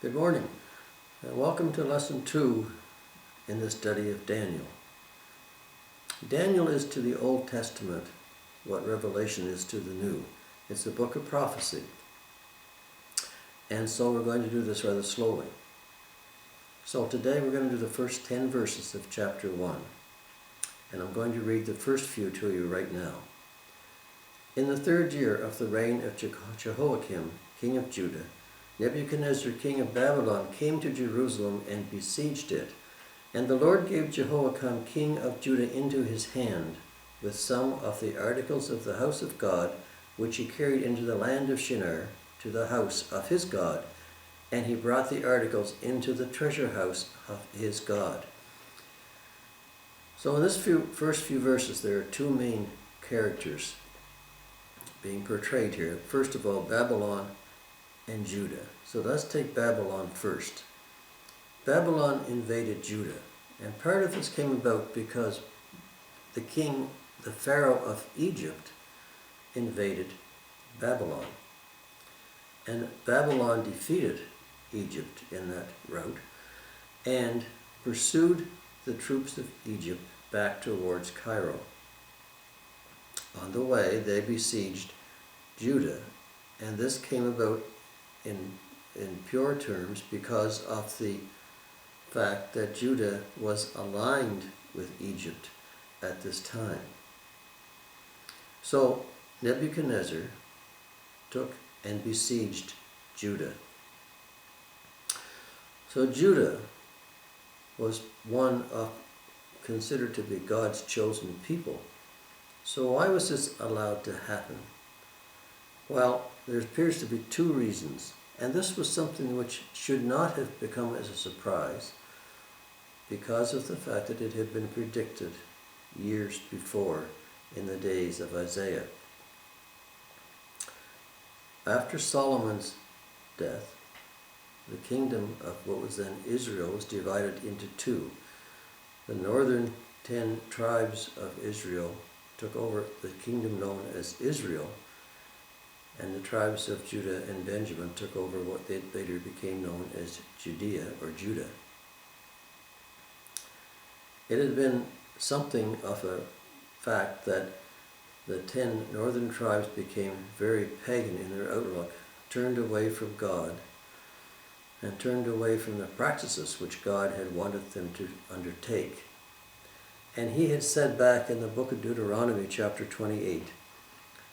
Good morning, and welcome to Lesson 2 in the study of Daniel. Daniel is to the Old Testament what Revelation is to the New. It's a book of prophecy. And so we're going to do this rather slowly. So today we're going to do the first 10 verses of chapter 1. And I'm going to read the first few to you right now. In the 3rd year of the reign of Jehoiakim, king of Judah, Nebuchadnezzar, king of Babylon, came to Jerusalem and besieged it. And the Lord gave Jehoiakim, king of Judah, into his hand, with some of the articles of the house of God, which he carried into the land of Shinar, to the house of his God. And he brought the articles into the treasure house of his God. So in this first few verses, there are two main characters being portrayed here. First of all, Babylon and Judah. So let's take Babylon first. Babylon invaded Judah, and part of this came about because the Pharaoh of Egypt, invaded Babylon. And Babylon defeated Egypt in that rout and pursued the troops of Egypt back towards Cairo. On the way, they besieged Judah, and this came about in pure terms because of the fact that Judah was aligned with Egypt at this time. So Nebuchadnezzar took and besieged Judah. So Judah was one of considered to be God's chosen people. So why was this allowed to happen? Well, there appears to be two reasons, and this was something which should not have become as a surprise because of the fact that it had been predicted years before in the days of Isaiah. After Solomon's death, the kingdom of what was then Israel was divided into two. The northern 10 tribes of Israel took over the kingdom known as Israel, and the tribes of Judah and Benjamin took over what they later became known as Judea or Judah. It had been something of a fact that the 10 northern tribes became very pagan in their outlook, turned away from God, and turned away from the practices which God had wanted them to undertake. And he had said back in the book of Deuteronomy chapter 28,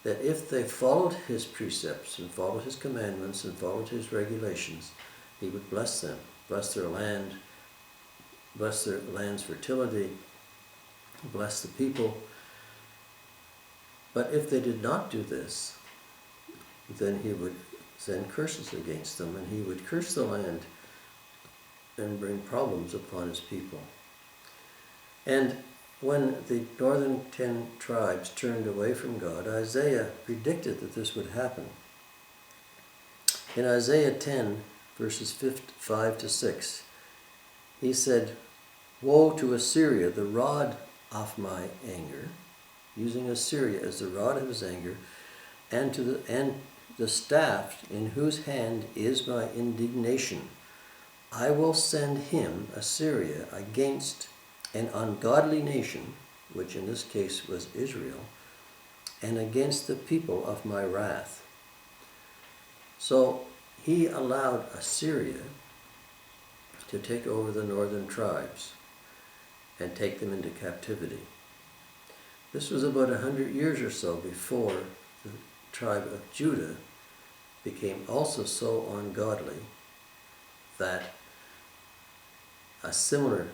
that if they followed his precepts and followed his commandments and followed his regulations, he would bless them, bless their land, bless their land's fertility, bless the people. But if they did not do this, then he would send curses against them, and he would curse the land and bring problems upon his people. And when the northern 10 tribes turned away from God, Isaiah predicted that this would happen. In Isaiah 10, verses 5 to 6, he said, "Woe to Assyria, the rod of my anger," using Assyria as the rod of his anger, and the staff in whose hand is my indignation. I will send him, Assyria, against an ungodly nation, which in this case was Israel, and against the people of my wrath. So he allowed Assyria to take over the northern tribes and take them into captivity. This was about 100 years or so before the tribe of Judah became also so ungodly that a similar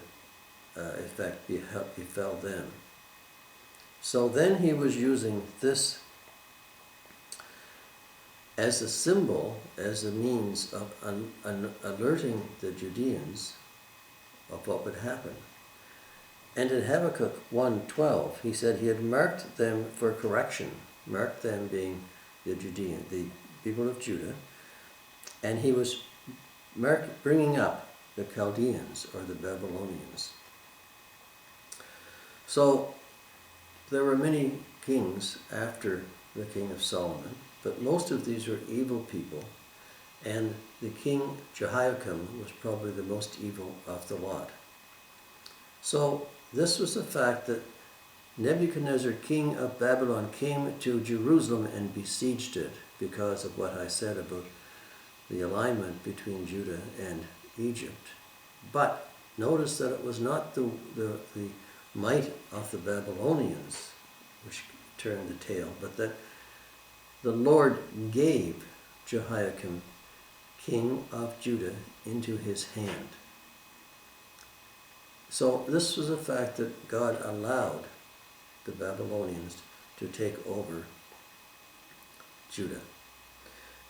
effect befell them. So then he was using this as a symbol, as a means of alerting the Judeans of what would happen. And in Habakkuk 1:12, he said he had marked them for correction, marked them being the people of Judah, and he was bringing up the Chaldeans or the Babylonians. So there were many kings after the king of Solomon, but most of these were evil people, and the king Jehoiakim was probably the most evil of the lot. So this was the fact that Nebuchadnezzar, king of Babylon, came to Jerusalem and besieged it because of what I said about the alignment between Judah and Egypt. But notice that it was not the might of the Babylonians which turned the tail, but that the Lord gave Jehoiakim, king of Judah, into his hand. So this was a fact that God allowed the Babylonians to take over Judah.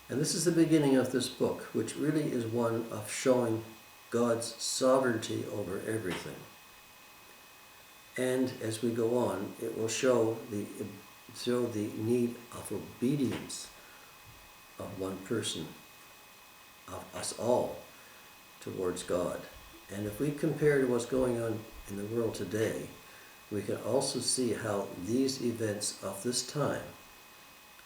And this is the beginning of this book, which really is one of showing God's sovereignty over everything. And as we go on, it will show the need of obedience of one person, of us all, towards God. And if we compare to what's going on in the world today, we can also see how these events of this time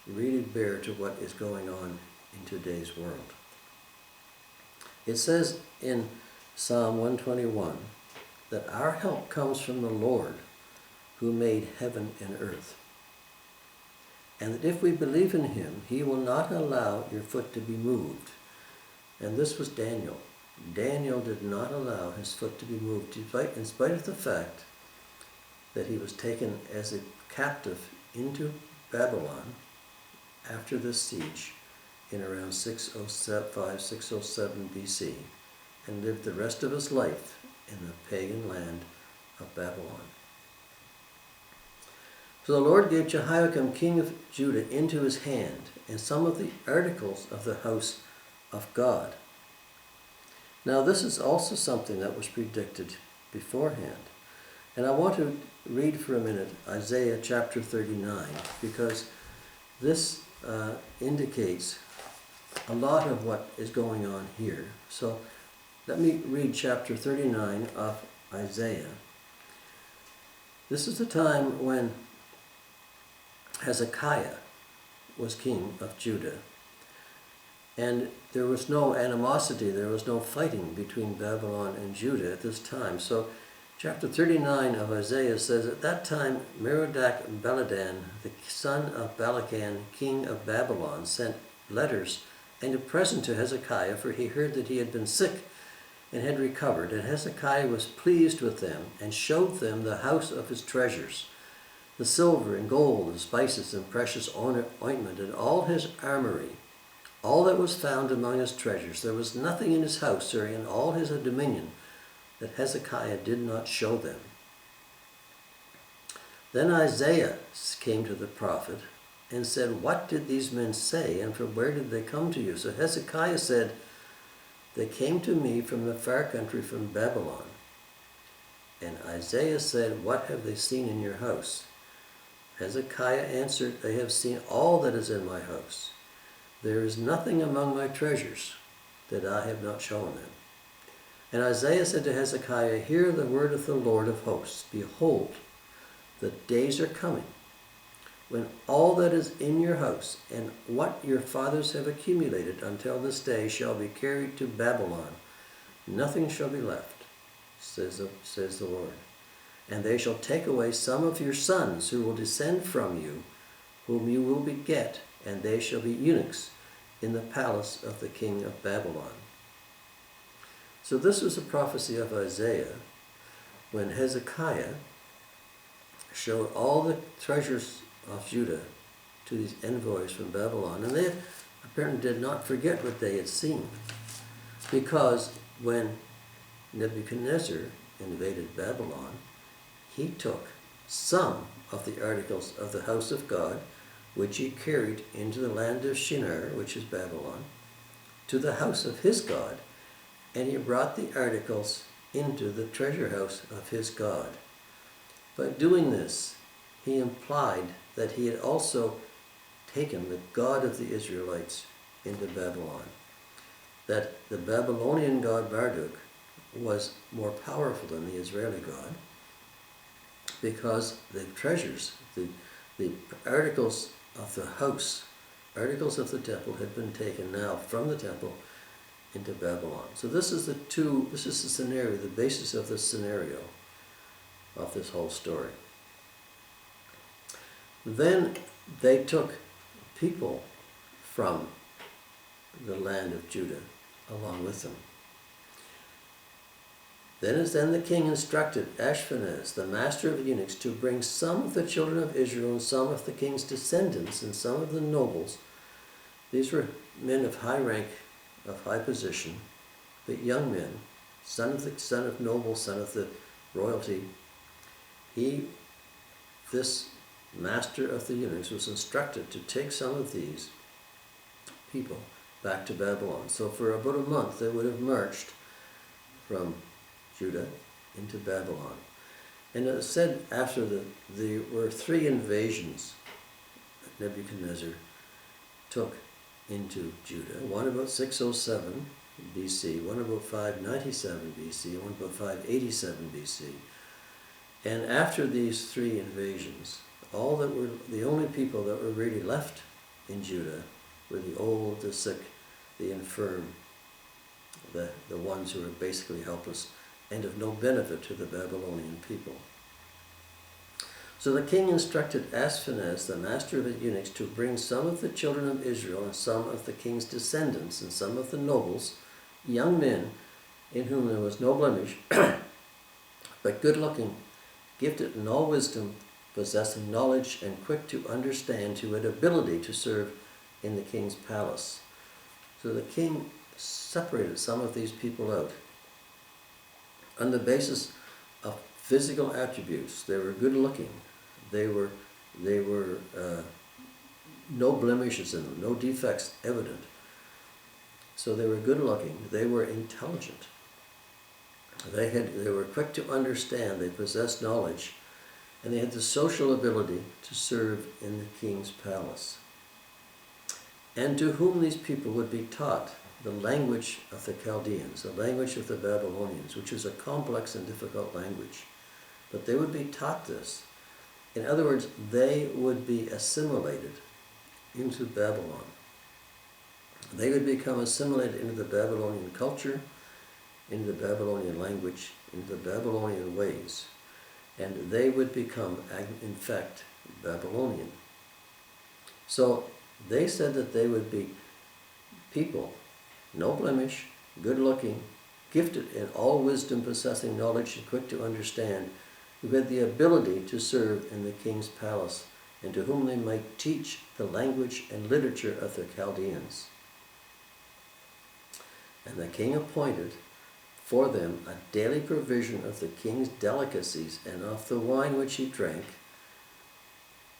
really bear to what is going on in today's world. It says in Psalm 121 that our help comes from the Lord who made heaven and earth. And that if we believe in him, he will not allow your foot to be moved. And this was Daniel. Daniel did not allow his foot to be moved, in spite of the fact that he was taken as a captive into Babylon after the siege in around 605, 607 BC, and lived the rest of his life in the pagan land of Babylon. So the Lord gave Jehoiakim, king of Judah, into his hand, and some of the articles of the house of God. Now this is also something that was predicted beforehand. And I want to read for a minute Isaiah chapter 39, because this indicates a lot of what is going on here. So let me read chapter 39 of Isaiah. This is the time when Hezekiah was king of Judah. And there was no animosity, there was no fighting between Babylon and Judah at this time. So chapter 39 of Isaiah says, at that time Merodach-Baladan, the son of Balakan, king of Babylon, sent letters and a present to Hezekiah, for he heard that he had been sick and had recovered. And Hezekiah was pleased with them and showed them the house of his treasures, the silver and gold and spices and precious ointment and all his armory, all that was found among his treasures. There was nothing in his house or in all his dominion that Hezekiah did not show them. Then Isaiah came to the prophet and said, what did these men say, and from where did they come to you? So Hezekiah said, they came to me from the far country, from Babylon. And Isaiah said, what have they seen in your house? Hezekiah answered, they have seen all that is in my house. There is nothing among my treasures that I have not shown them. And Isaiah said to Hezekiah, hear the word of the Lord of hosts. Behold, the days are coming when all that is in your house and what your fathers have accumulated until this day shall be carried to Babylon. Nothing shall be left, says the Lord. And they shall take away some of your sons who will descend from you, whom you will beget, and they shall be eunuchs in the palace of the king of Babylon. So this was a prophecy of Isaiah when Hezekiah showed all the treasures of Judah to these envoys from Babylon. And they apparently did not forget what they had seen, because when Nebuchadnezzar invaded Babylon, he took some of the articles of the house of God, which he carried into the land of Shinar, which is Babylon, to the house of his God, and he brought the articles into the treasure house of his God. By doing this, he implied that he had also taken the God of the Israelites into Babylon, that the Babylonian god Marduk was more powerful than the Israeli God, because the treasures, the articles of the house, articles of the temple had been taken now from the temple into Babylon. So this is the scenario, the basis of the scenario of this whole story. Then they took people from the land of Judah along with them. Then the king instructed Ashpenaz, the master of eunuchs, to bring some of the children of Israel and some of the king's descendants and some of the nobles. These were men of high rank, of high position, but young men, son of noble, son of the royalty. This master of the eunuchs, was instructed to take some of these people back to Babylon. So for about a month they would have marched from Judah into Babylon. And it said after there were 3 invasions that Nebuchadnezzar took into Judah. One about 607 BC, one about 597 BC, one about 587 BC. And after these 3 invasions, the only people that were really left in Judah were the old, the sick, the infirm, the ones who were basically helpless and of no benefit to the Babylonian people. So the king instructed Ashpenaz, the master of the eunuchs, to bring some of the children of Israel and some of the king's descendants and some of the nobles, young men in whom there was no blemish, but good-looking, gifted in all wisdom, possessing knowledge and quick to understand, who had ability to serve in the king's palace. So the king separated some of these people out on the basis of physical attributes. They were good-looking. They were no blemishes in them, no defects evident. So they were good-looking. They were intelligent. They were quick to understand. They possessed knowledge, and they had the social ability to serve in the king's palace. And to whom these people would be taught the language of the Chaldeans, the language of the Babylonians, which is a complex and difficult language. But they would be taught this. In other words, they would be assimilated into Babylon. They would become assimilated into the Babylonian culture, into the Babylonian language, into the Babylonian ways. And they would become, in fact, Babylonian. So they said that they would be people, no blemish, good-looking, gifted in all wisdom, possessing knowledge and quick to understand, who had the ability to serve in the king's palace, and to whom they might teach the language and literature of the Chaldeans. And the king appointed for them a daily provision of the king's delicacies and of the wine which he drank,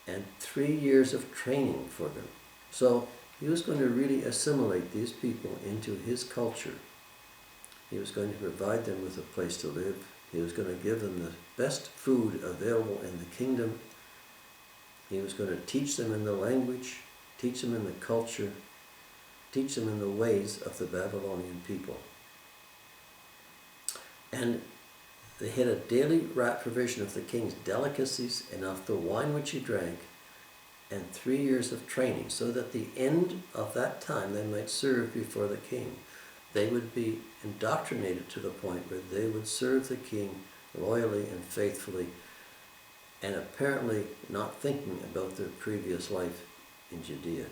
and 3 years of training for them. So he was going to really assimilate these people into his culture. He was going to provide them with a place to live. He was going to give them the best food available in the kingdom. He was going to teach them in the language, teach them in the culture, teach them in the ways of the Babylonian people. And they had a daily provision of the king's delicacies and of the wine which he drank, and 3 years of training, so that at the end of that time they might serve before the king. They would be indoctrinated to the point where they would serve the king loyally and faithfully, and apparently not thinking about their previous life in Judea.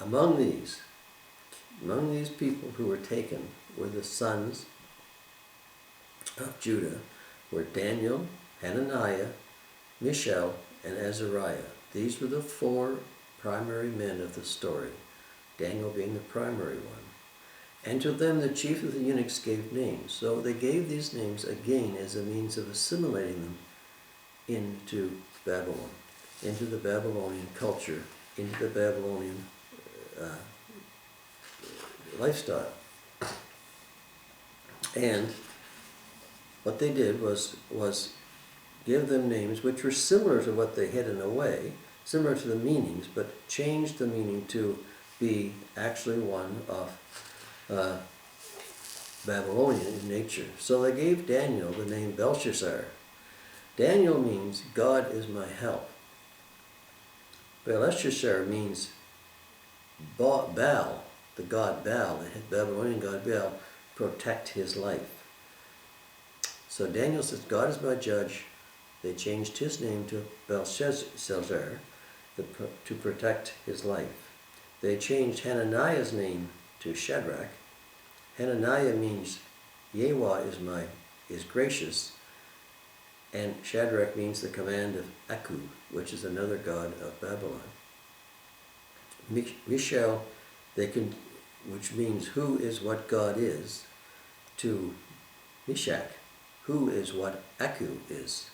Among these people who were taken were the sons of Judah, were Daniel, Hananiah, Mishael, and Azariah. These were the 4 primary men of the story, Daniel being the primary one. And to them the chief of the eunuchs gave names. So they gave these names again as a means of assimilating them into Babylon, into the Babylonian culture, into the Babylonian lifestyle. And what they did was give them names which were similar to what they had in a way, similar to the meanings, but changed the meaning to be actually one of Babylonian in nature. So they gave Daniel the name Belshazzar. Daniel means God is my help. Belteshazzar means Baal, the god Baal, the Babylonian god Baal, protect his life. So Daniel says, God is my judge. They changed his name to Belshazzar to protect his life. They changed Hananiah's name to Shadrach. Hananiah means Yahweh is gracious, and Shadrach means the command of Aku, which is another god of Babylon. Mishael, which means who is what God is, to Meshach, who is what Aku is.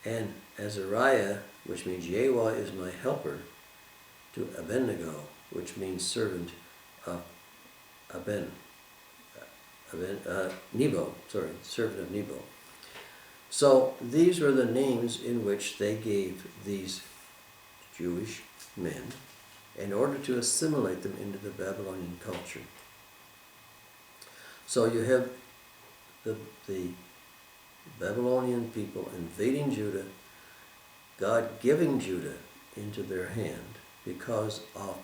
And Azariah, which means Yahweh is my helper, to Abednego, which means servant of servant of Nebo. So these were the names in which they gave these Jewish men in order to assimilate them into the Babylonian culture. So you have the Babylonian people invading Judah, God giving Judah into their hand because of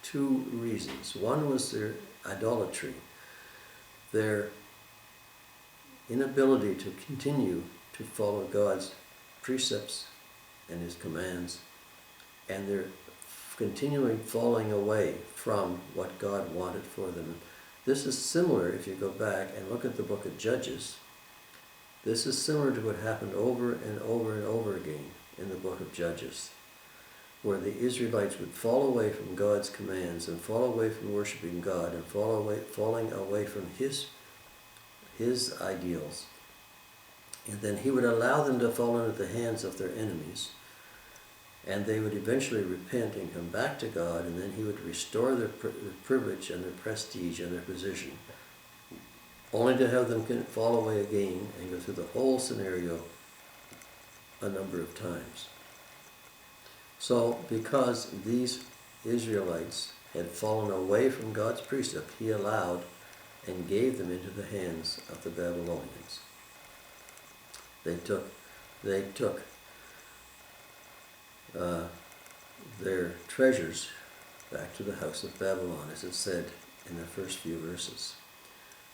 two reasons. One was their idolatry, their inability to continue to follow God's precepts and his commands, and their continuing falling away from what God wanted for them. This is similar, if you go back and look at the book of Judges, this is similar to what happened over and over and over again in the book of Judges, where the Israelites would fall away from God's commands and fall away from worshiping God and falling away from his ideals. And then he would allow them to fall into the hands of their enemies, and they would eventually repent and come back to God, and then he would restore their privilege and their prestige and their position, only to have them fall away again and go through the whole scenario a number of times. So because these Israelites had fallen away from God's precept, he allowed and gave them into the hands of the Babylonians. They took their treasures back to the house of Babylon, as it said in the first few verses.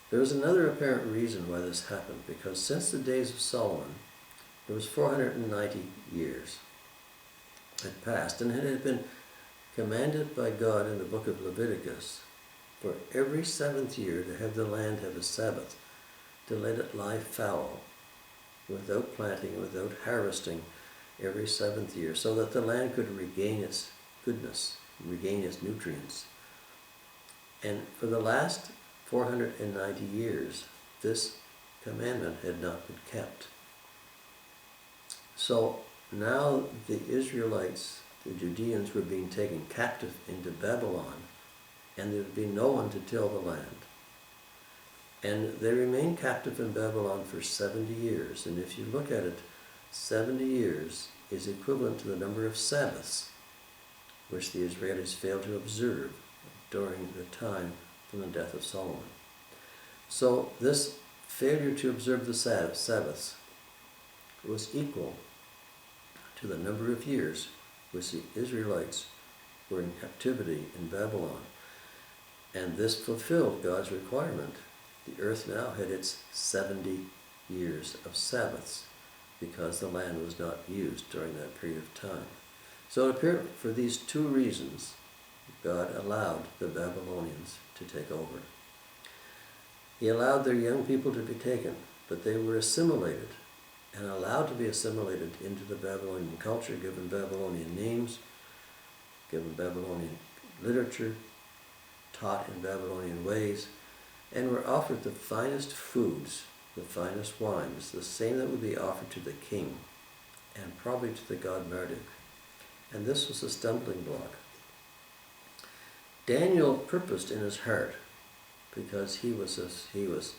There was another apparent reason why this happened, because since the days of Solomon, there was 490 years had passed, and it had been commanded by God in the book of Leviticus for every seventh year to have the land have a Sabbath, to let it lie fallow, without planting, without harvesting, every seventh year, so that the land could regain its goodness, regain its nutrients. And for the last 490 years, this commandment had not been kept. So now the Israelites, the Judeans, were being taken captive into Babylon, and there would be no one to till the land. And they remained captive in Babylon for 70 years. And if you look at it, 70 years is equivalent to the number of Sabbaths which the Israelis failed to observe during the time from the death of Solomon. So this failure to observe the Sabbaths was equal to the number of years which the Israelites were in captivity in Babylon. And this fulfilled God's requirement. The earth now had its 70 years of Sabbaths, because the land was not used during that period of time. So it appeared for these two reasons, God allowed the Babylonians to take over. He allowed their young people to be taken, but they were assimilated and allowed to be assimilated into the Babylonian culture, given Babylonian names, given Babylonian literature, taught in Babylonian ways, and were offered the finest foods, the finest wines, the same that would be offered to the king, and probably to the god Marduk. And this was a stumbling block. Daniel purposed in his heart, because he was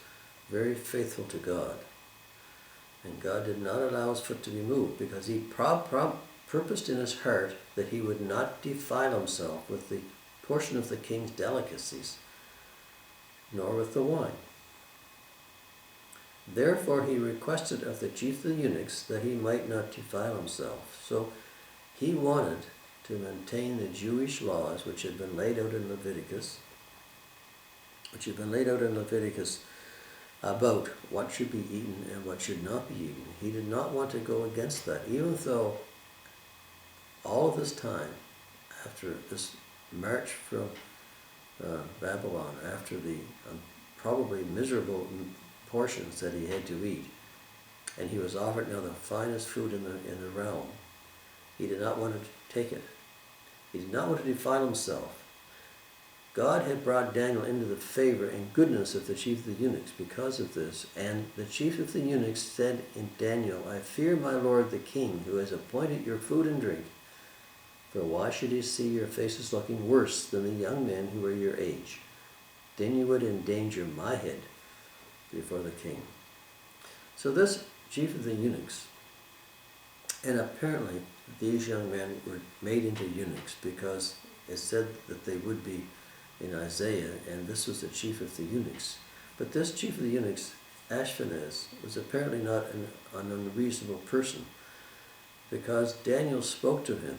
very faithful to God, and God did not allow his foot to be moved, because he purposed in his heart that he would not defile himself with the portion of the king's delicacies, nor with the wine. Therefore he requested of the chief of the eunuchs that he might not defile himself. So he wanted to maintain the Jewish laws which had been laid out in Leviticus, about what should be eaten and what should not be eaten. He did not want to go against that, even though all of this time, after this march from Babylon, after the probably miserable portions that he had to eat, and he was offered now the finest food in the realm, he did not want to take it. He did not want to defile himself. God had brought Daniel into the favor and goodness of the chief of the eunuchs because of this, and the chief of the eunuchs said in Daniel, I fear my lord the king, who has appointed your food and drink, for why should he see your faces looking worse than the young men who are your age? Then you would endanger my head before the king. So this chief of the eunuchs, and apparently these young men were made into eunuchs because it said that they would be in Isaiah, and this was the chief of the eunuchs. But this chief of the eunuchs, Ashpenaz, was apparently not an unreasonable person, because Daniel spoke to him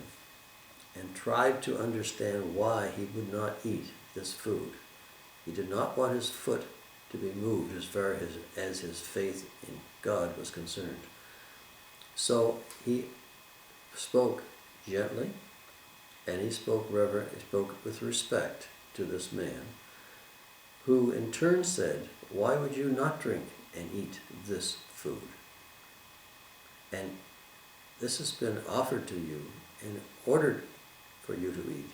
and tried to understand why he would not eat this food. He did not want his foot to be moved as far as his faith in God was concerned. So he spoke gently, and he spoke with respect to this man, who in turn said, why would you not drink and eat this food? And this has been offered to you and ordered for you to eat.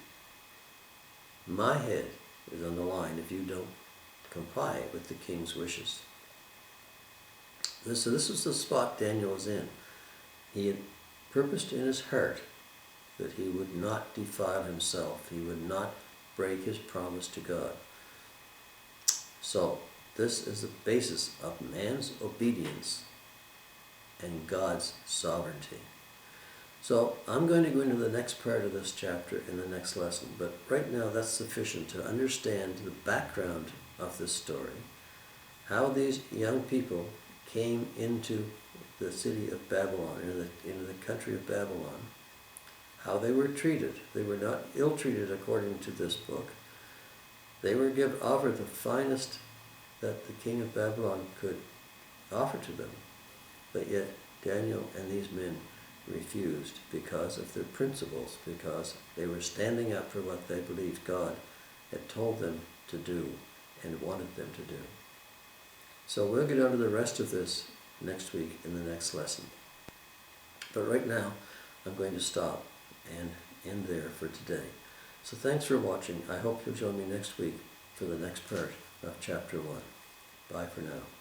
My head is on the line if you don't comply with the king's wishes. So this was the spot Daniel was in. He had purposed in his heart that he would not defile himself. He would not break his promise to God. So this is the basis of man's obedience and God's sovereignty. So I'm going to go into the next part of this chapter in the next lesson, but right now that's sufficient to understand the background of this story, how these young people came into the city of Babylon, into the country of Babylon, how they were treated. They were not ill-treated according to this book. They were offered the finest that the king of Babylon could offer to them, but yet Daniel and these men refused because of their principles, because they were standing up for what they believed God had told them to do and wanted them to do. So we'll get on to the rest of this next week in the next lesson. But right now, I'm going to stop and end there for today. So thanks for watching. I hope you'll join me next week for the next part of Chapter 1. Bye for now.